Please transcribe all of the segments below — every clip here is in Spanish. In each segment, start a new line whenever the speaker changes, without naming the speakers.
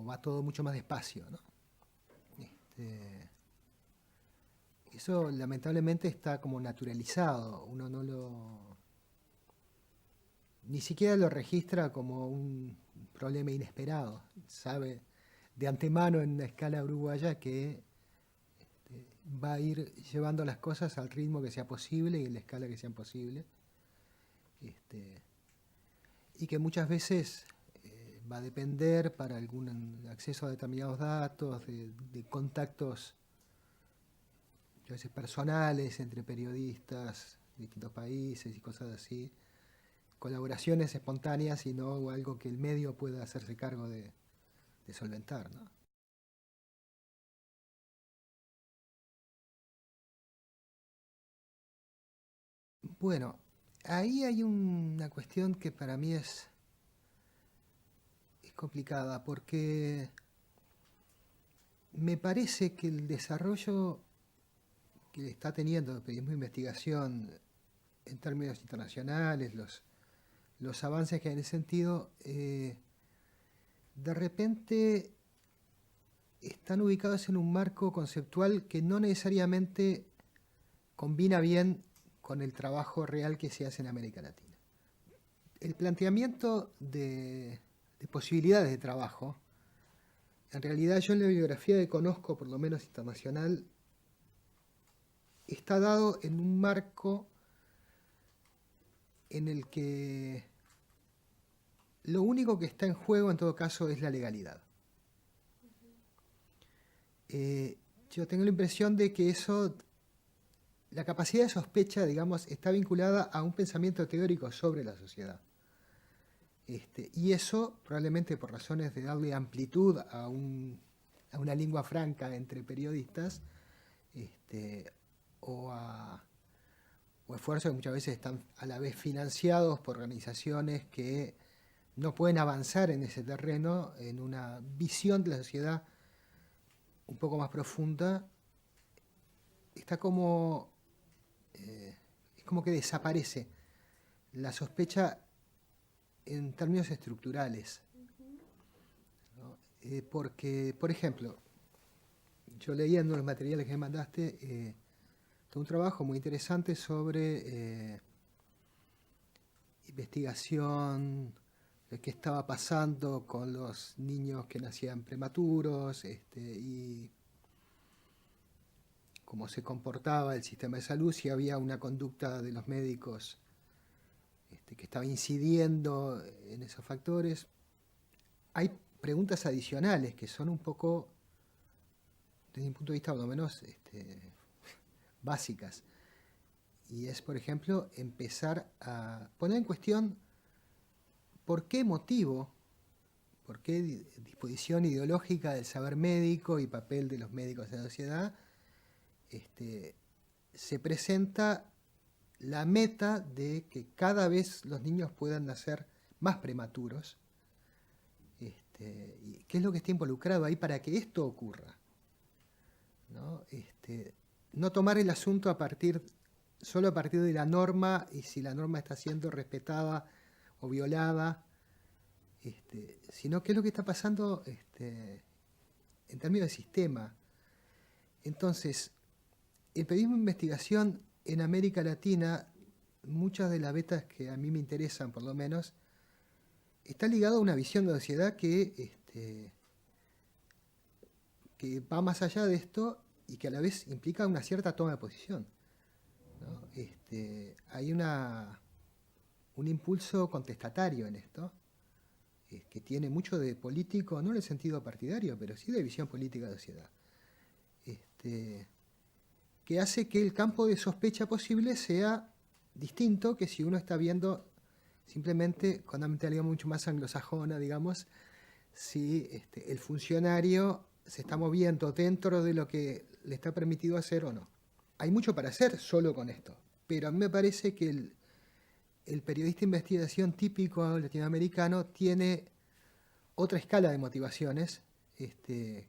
va todo mucho más despacio, ¿no? Eso lamentablemente está como naturalizado, uno no lo... ni siquiera lo registra como un problema inesperado, sabe de antemano en la escala uruguaya que va a ir llevando las cosas al ritmo que sea posible y en la escala que sea posible. Y que muchas veces va a depender para algún acceso a determinados datos, de contactos a veces personales entre periodistas de distintos países y cosas así, colaboraciones espontáneas y no algo que el medio pueda hacerse cargo de solventar, ¿no? Bueno, ahí hay una cuestión que para mí es complicada, porque me parece que el desarrollo que está teniendo el periodismo de investigación en términos internacionales, los avances que hay en ese sentido, de repente están ubicados en un marco conceptual que no necesariamente combina bien con el trabajo real que se hace en América Latina. El planteamiento de posibilidades de trabajo, en realidad yo en la bibliografía que conozco, por lo menos internacional, está dado en un marco en el que lo único que está en juego en todo caso es la legalidad. Yo tengo la impresión de que eso, la capacidad de sospecha, digamos, está vinculada a un pensamiento teórico sobre la sociedad. Y eso, probablemente por razones de darle amplitud a una lengua franca entre periodistas, o o esfuerzos que muchas veces están a la vez financiados por organizaciones que no pueden avanzar en ese terreno, en una visión de la sociedad un poco más profunda, está como, es como que desaparece la sospecha en términos estructurales, ¿no? Porque, por ejemplo, yo leyendo los materiales que me mandaste, un trabajo muy interesante sobre investigación de qué estaba pasando con los niños que nacían prematuros, y cómo se comportaba el sistema de salud, si había una conducta de los médicos que estaba incidiendo en esos factores. Hay preguntas adicionales que son un poco, desde mi punto de vista por lo menos, básicas. Y es, por ejemplo, empezar a poner en cuestión por qué motivo, por qué disposición ideológica del saber médico y papel de los médicos en la sociedad, se presenta la meta de que cada vez los niños puedan nacer más prematuros. Y ¿qué es lo que está involucrado ahí para que esto ocurra? ¿No? No tomar el asunto solo a partir de la norma y si la norma está siendo respetada o violada, sino qué es lo que está pasando en términos de sistema. Entonces, el periodismo de investigación en América Latina, muchas de las vetas que a mí me interesan por lo menos, está ligado a una visión de la sociedad que va más allá de esto y que a la vez implica una cierta toma de posición, ¿no? Hay un impulso contestatario en esto, que tiene mucho de político, no en el sentido partidario, pero sí de visión política de la sociedad, que hace que el campo de sospecha posible sea distinto que si uno está viendo simplemente con una mentalidad mucho más anglosajona, digamos, si el funcionario se está moviendo dentro de lo que le está permitido hacer o no. Hay mucho para hacer solo con esto, pero a mí me parece que el periodista de investigación típico latinoamericano tiene otra escala de motivaciones que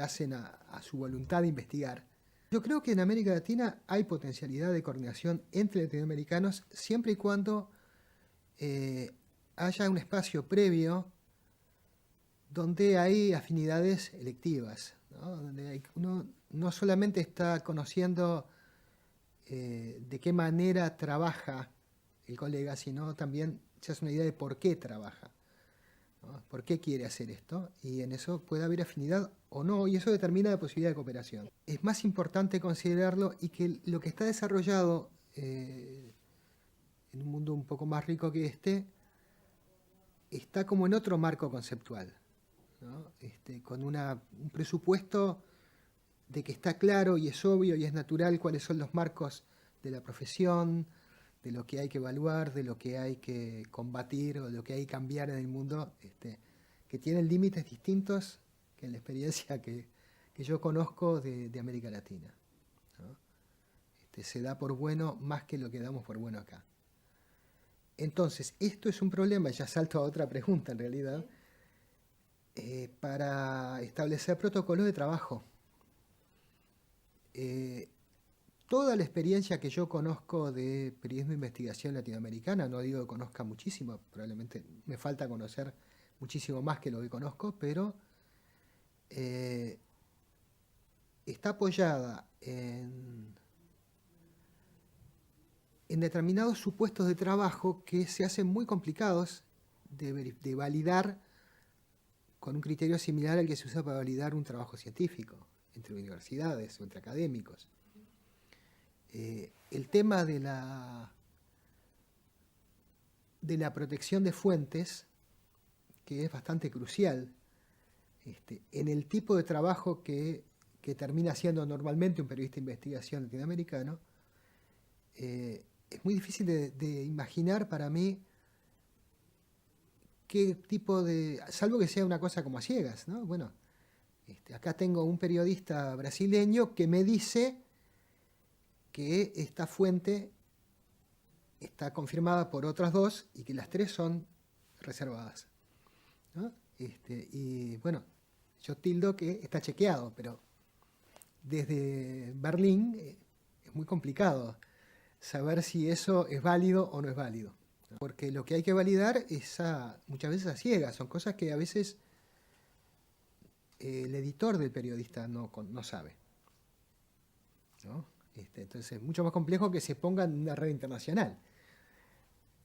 hacen a su voluntad de investigar. Yo creo que en América Latina hay potencialidad de coordinación entre latinoamericanos siempre y cuando haya un espacio previo donde hay afinidades electivas, ¿no? Donde uno no solamente está conociendo de qué manera trabaja el colega, sino también se hace una idea de por qué trabaja, ¿no? ¿Por qué quiere hacer esto? Y en eso puede haber afinidad o no, y eso determina la posibilidad de cooperación. Es más importante considerarlo y que lo que está desarrollado en un mundo un poco más rico que este, está como en otro marco conceptual, ¿no? Con un presupuesto de que está claro y es obvio y es natural cuáles son los marcos de la profesión, de lo que hay que evaluar, de lo que hay que combatir o de lo que hay que cambiar en el mundo, que tienen límites distintos que en la experiencia que yo conozco de América Latina, ¿no? Se da por bueno más que lo que damos por bueno acá. Entonces, esto es un problema, ya salto a otra pregunta en realidad, para establecer protocolos de trabajo. Toda la experiencia que yo conozco de periodismo de investigación latinoamericana, no digo que conozca muchísimo, probablemente me falta conocer muchísimo más que lo que conozco, pero está apoyada en determinados supuestos de trabajo que se hacen muy complicados de validar con un criterio similar al que se usa para validar un trabajo científico entre universidades o entre académicos. El tema de la protección de fuentes, que es bastante crucial en el tipo de trabajo que termina siendo normalmente un periodista de investigación latinoamericano, es muy difícil de imaginar para mí qué tipo de, salvo que sea una cosa como a ciegas, ¿no? Bueno, acá tengo un periodista brasileño que me dice que esta fuente está confirmada por otras dos y que las tres son reservadas, ¿no? Y bueno, yo tildo que está chequeado, pero desde Berlín es muy complicado saber si eso es válido o no es válido, ¿no? Porque lo que hay que validar es muchas veces a ciegas, son cosas que a veces el editor del periodista no sabe, ¿no? Entonces es mucho más complejo que se ponga en una red internacional.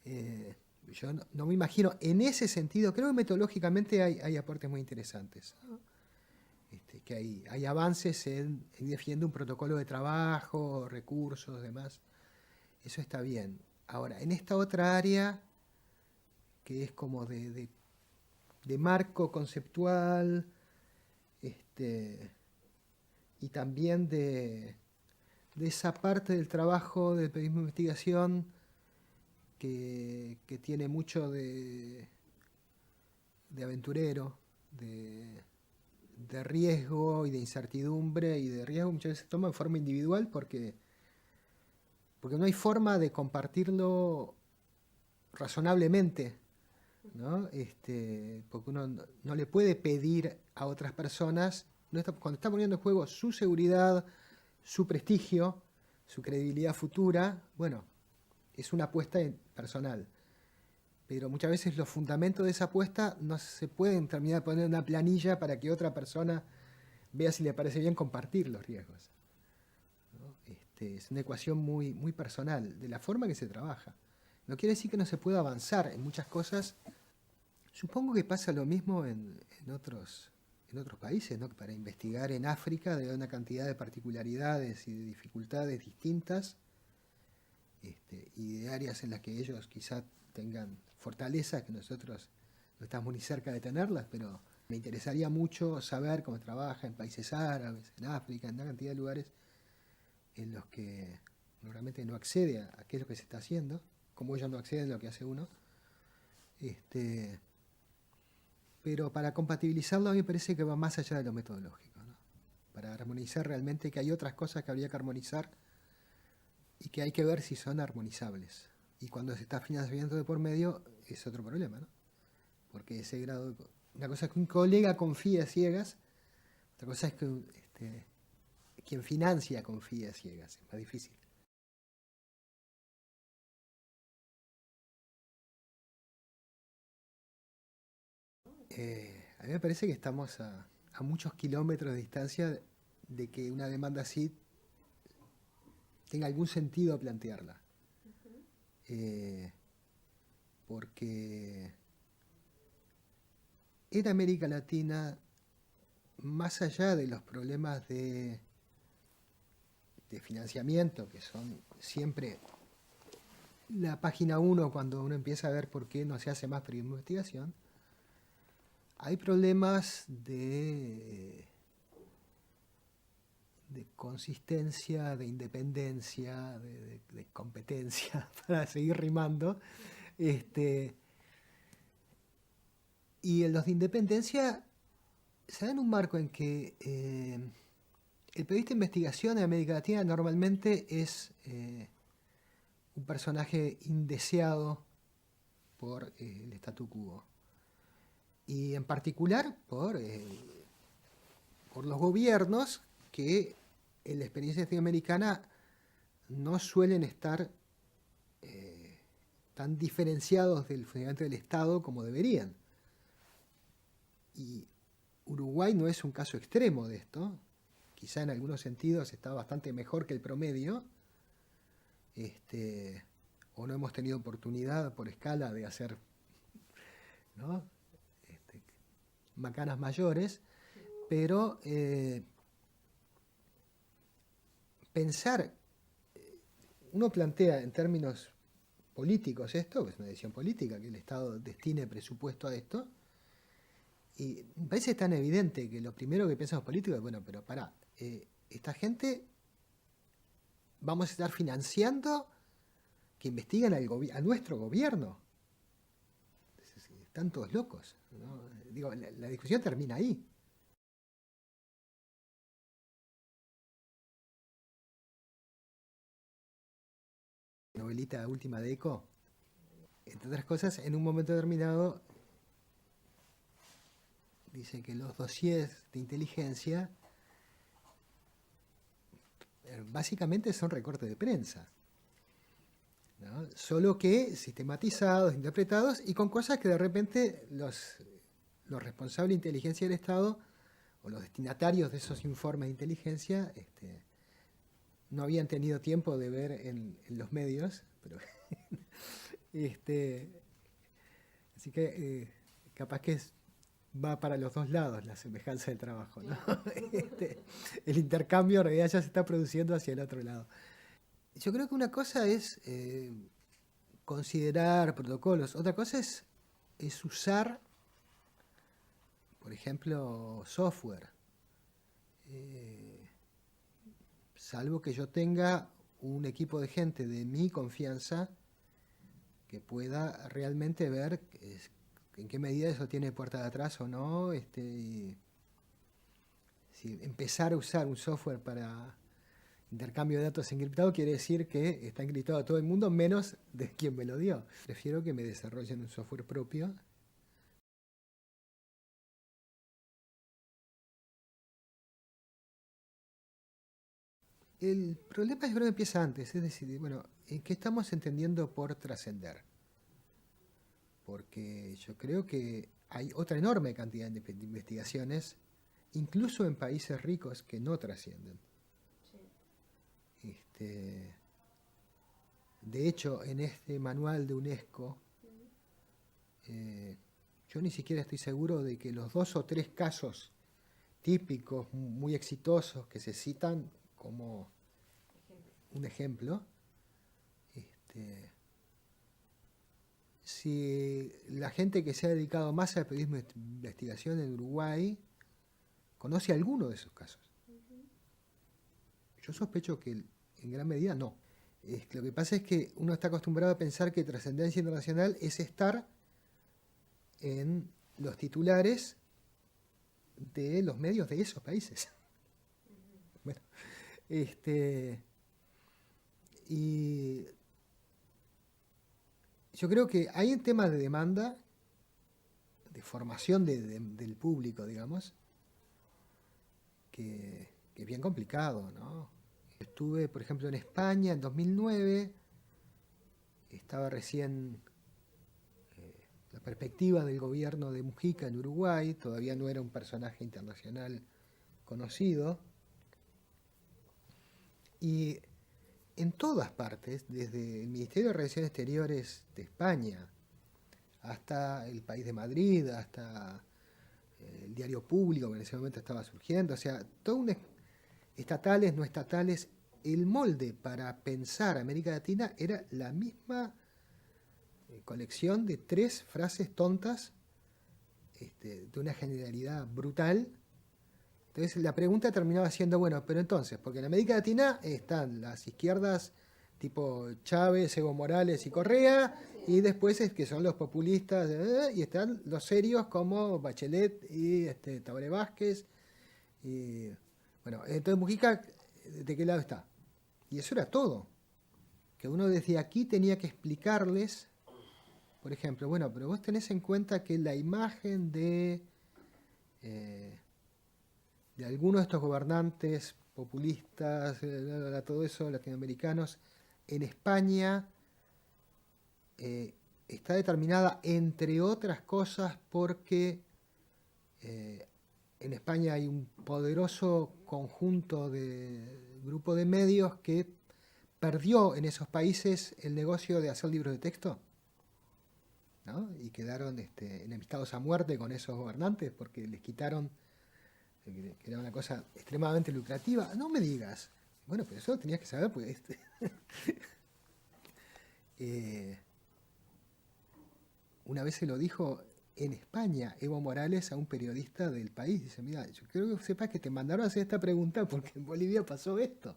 Yo no me imagino, en ese sentido, creo que metodológicamente hay aportes muy interesantes, ¿no? Que hay avances en definiendo un protocolo de trabajo, recursos, demás. Eso está bien. Ahora, en esta otra área, que es como de marco conceptual, y también de esa parte del trabajo del periodismo de investigación que tiene mucho de aventurero, de riesgo y de incertidumbre, y de riesgo muchas veces se toma en forma individual porque no hay forma de compartirlo razonablemente, ¿no? Porque uno no le puede pedir a otras personas, cuando está poniendo en juego su seguridad, su prestigio, su credibilidad futura, bueno, es una apuesta personal. Pero muchas veces los fundamentos de esa apuesta no se pueden terminar de poner en una planilla para que otra persona vea si le parece bien compartir los riesgos, ¿no? Es una ecuación muy, muy personal de la forma que se trabaja. No quiere decir que no se pueda avanzar en muchas cosas. Supongo que pasa lo mismo en otros países, ¿no? Que para investigar en África debe haber una cantidad de particularidades y de dificultades distintas, y de áreas en las que ellos quizá tengan fortalezas que nosotros no estamos ni cerca de tenerlas, pero me interesaría mucho saber cómo trabaja en países árabes, en África, en una cantidad de lugares en los que realmente no accede a qué es lo que se está haciendo, como ellos no acceden a lo que hace uno. Pero para compatibilizarlo a mí me parece que va más allá de lo metodológico, ¿no? Para armonizar realmente, que hay otras cosas que habría que armonizar y que hay que ver si son armonizables. Y cuando se está financiamiento de por medio es otro problema, ¿no? Porque ese grado, una cosa es que un colega confía a ciegas, otra cosa es que quien financia confía a ciegas, es más difícil. A mí me parece que estamos a muchos kilómetros de distancia de que una demanda así tenga algún sentido plantearla. Eh, porque en América Latina, más allá de los problemas de financiamiento, que son siempre la página 1 cuando uno empieza a ver por qué no se hace más periodismo de investigación, hay problemas de consistencia, de independencia, de competencia, para seguir rimando. Y en los de independencia se da en un marco en que el periodista de investigación en América Latina normalmente es un personaje indeseado por el statu quo. Y en particular por los gobiernos que en la experiencia latinoamericana no suelen estar tan diferenciados del funcionamiento del Estado como deberían. Y Uruguay no es un caso extremo de esto. Quizá en algunos sentidos está bastante mejor que el promedio. O no hemos tenido oportunidad por escala de hacer, ¿no?, macanas mayores, pero pensar, uno plantea en términos políticos esto, que es una decisión política, que el Estado destine presupuesto a esto, y me parece tan evidente que lo primero que piensan los políticos es, bueno, pero pará, esta gente vamos a estar financiando que investiguen a nuestro gobierno. Están todos locos, ¿no? Digo, la discusión termina ahí. Novelita última de Eco, entre otras cosas, en un momento determinado dice que los dossiers de inteligencia básicamente son recortes de prensa, ¿no? Solo que sistematizados, interpretados y con cosas que de repente los responsables de inteligencia del Estado o los destinatarios de esos informes de inteligencia no habían tenido tiempo de ver en los medios, pero así que capaz que va para los dos lados la semejanza del trabajo, ¿no? El intercambio en realidad ya se está produciendo hacia el otro lado. Yo creo que una cosa es considerar protocolos, otra cosa es usar, por ejemplo, software. Salvo que yo tenga un equipo de gente de mi confianza que pueda realmente ver en qué medida eso tiene puerta de atrás o no. Si empezar a usar un software para intercambio de datos encriptado quiere decir que está encriptado a todo el mundo menos de quien me lo dio. Prefiero que me desarrollen un software propio. El problema yo creo que empieza antes, es decir, bueno, ¿en qué estamos entendiendo por trascender? Porque yo creo que hay otra enorme cantidad de investigaciones, incluso en países ricos, que no trascienden. De hecho, en este manual de UNESCO, yo ni siquiera estoy seguro de que los 2 o 3 casos típicos, muy exitosos, que se citan como un ejemplo, si la gente que se ha dedicado más al periodismo de investigación en Uruguay conoce alguno de esos casos. Yo sospecho que en gran medida no. Lo que pasa es que uno está acostumbrado a pensar que trascendencia internacional es estar en los titulares de los medios de esos países. Bueno, y yo creo que hay en temas de demanda, de formación del público, digamos, que es bien complicado, ¿no? Estuve, por ejemplo, en España en 2009, estaba recién perspectiva del gobierno de Mujica en Uruguay, todavía no era un personaje internacional conocido, y en todas partes, desde el Ministerio de Relaciones Exteriores de España, hasta el País de Madrid, hasta el Diario Público, que en ese momento estaba surgiendo, o sea, estatales, no estatales, el molde para pensar América Latina era la misma colección de 3 frases tontas, de una generalidad brutal. Entonces la pregunta terminaba siendo, bueno, pero entonces, porque en América Latina están las izquierdas tipo Chávez, Evo Morales y Correa, y después es que son los populistas, y están los serios como Bachelet y Tabaré Vázquez. Y, bueno, entonces Mujica, ¿de qué lado está? Y eso era todo. Que uno desde aquí tenía que explicarles, por ejemplo, bueno, pero vos tenés en cuenta que la imagen de algunos de estos gobernantes populistas, todo eso, latinoamericanos, en España está determinada, entre otras cosas, porque en España hay un poderoso conjunto de grupo de medios que perdió en esos países el negocio de hacer libros de texto, ¿no? Y quedaron enemistados a muerte con esos gobernantes porque les quitaron, que era una cosa extremadamente lucrativa. No me digas. Bueno, pero eso lo tenías que saber, pues. Una vez se lo dijo en España Evo Morales a un periodista del país. Dice, mira, yo quiero que sepas que te mandaron a hacer esta pregunta porque en Bolivia pasó esto.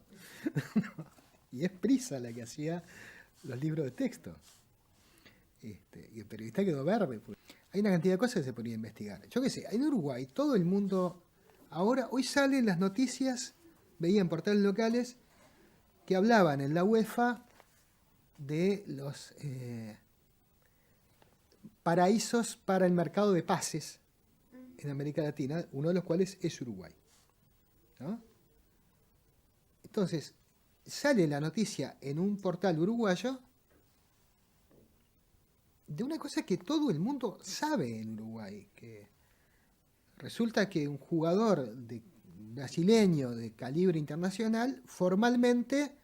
Y es Prisa la que hacía los libros de texto. Y el periodista quedó verde. Pues. Hay una cantidad de cosas que se podría investigar. Yo qué sé, en Uruguay todo el mundo... hoy salen las noticias, veía en portales locales, que hablaban en la UEFA de los paraísos para el mercado de pases en América Latina, uno de los cuales es Uruguay, ¿no? Entonces, sale la noticia en un portal uruguayo de una cosa que todo el mundo sabe en Uruguay, que resulta que un jugador brasileño de calibre internacional formalmente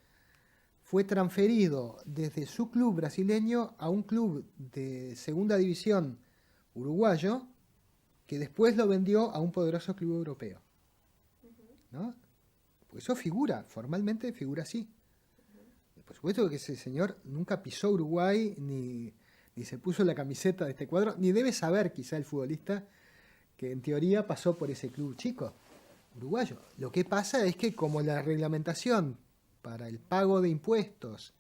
fue transferido desde su club brasileño a un club de segunda división uruguayo que después lo vendió a un poderoso club europeo, ¿no? Pues eso formalmente figura así. Por supuesto que ese señor nunca pisó Uruguay ni se puso la camiseta de este cuadro, ni debe saber quizá el futbolista que en teoría pasó por ese club chico uruguayo. Lo que pasa es que como la reglamentación para el pago de impuestos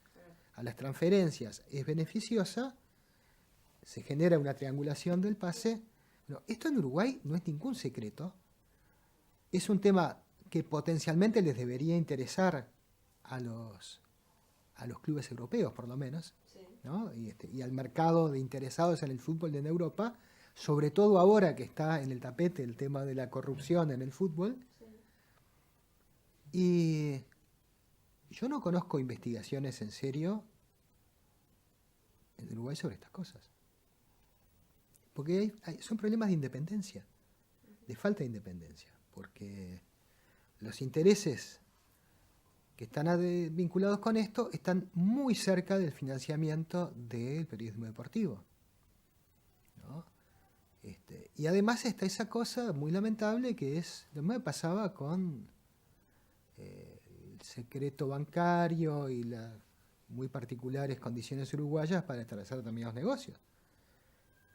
a las transferencias es beneficiosa, se genera una triangulación del pase. Bueno, esto en Uruguay no es ningún secreto. Es un tema que potencialmente les debería interesar a los clubes europeos, por lo menos, sí, ¿no? Y al mercado de interesados en el fútbol en Europa, sobre todo ahora que está en el tapete el tema de la corrupción en el fútbol. Sí. Y yo no conozco investigaciones en serio en Uruguay sobre estas cosas. Porque son problemas de independencia, de falta de independencia, porque los intereses que están vinculados con esto están muy cerca del financiamiento del periodismo deportivo, ¿no? Y además está esa cosa muy lamentable que es lo que me pasaba con el secreto bancario y las muy particulares condiciones uruguayas para establecer determinados negocios.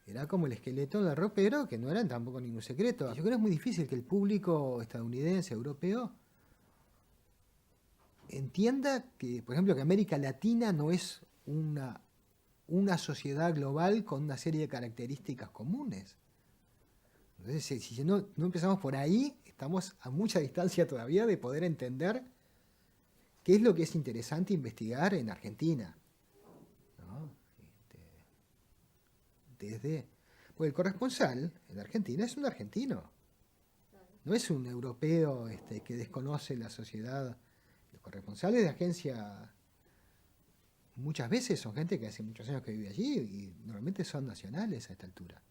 Era como el esqueleto del ropero, que no eran tampoco ningún secreto. Yo creo que es muy difícil que el público estadounidense, europeo, entienda que, por ejemplo, que América Latina no es una sociedad global con una serie de características comunes. Entonces, si no empezamos por ahí, estamos a mucha distancia todavía de poder entender qué es lo que es interesante investigar en Argentina, ¿no? Porque el corresponsal en Argentina es un argentino, no es un europeo que desconoce la sociedad. Los corresponsales de agencia muchas veces son gente que hace muchos años que vive allí y normalmente son nacionales a esta altura.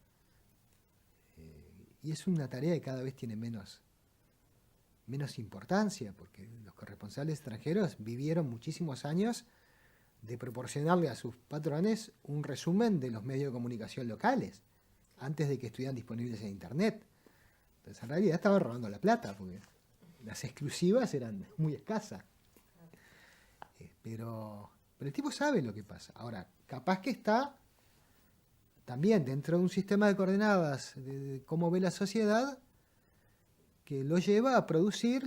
Y es una tarea que cada vez tiene menos importancia, porque los corresponsales extranjeros vivieron muchísimos años de proporcionarle a sus patrones un resumen de los medios de comunicación locales, antes de que estuvieran disponibles en Internet. Entonces, en realidad estaban robando la plata, porque las exclusivas eran muy escasas. Pero el tipo sabe lo que pasa. Ahora, capaz que está también dentro de un sistema de coordenadas de cómo ve la sociedad, que lo lleva a producir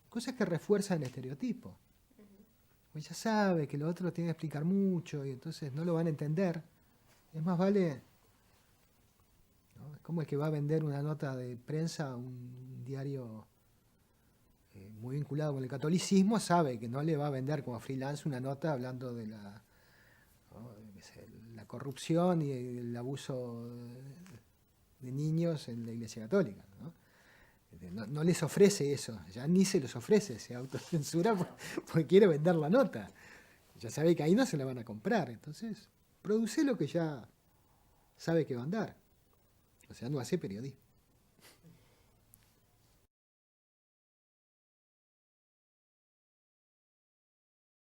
cosas que refuerzan el estereotipo. Pues ya sabe que lo otro lo tiene que explicar mucho y entonces no lo van a entender. Es más vale, ¿no? Es como el que va a vender una nota de prensa a un diario muy vinculado con el catolicismo, sabe que no le va a vender como freelance una nota hablando de la corrupción y el abuso de niños en la Iglesia Católica, ¿no? No les ofrece eso, ya ni se los ofrece, se autocensura porque quiere vender la nota. Ya sabe que ahí no se la van a comprar, entonces produce lo que ya sabe que va a andar. O sea, no hace periodismo.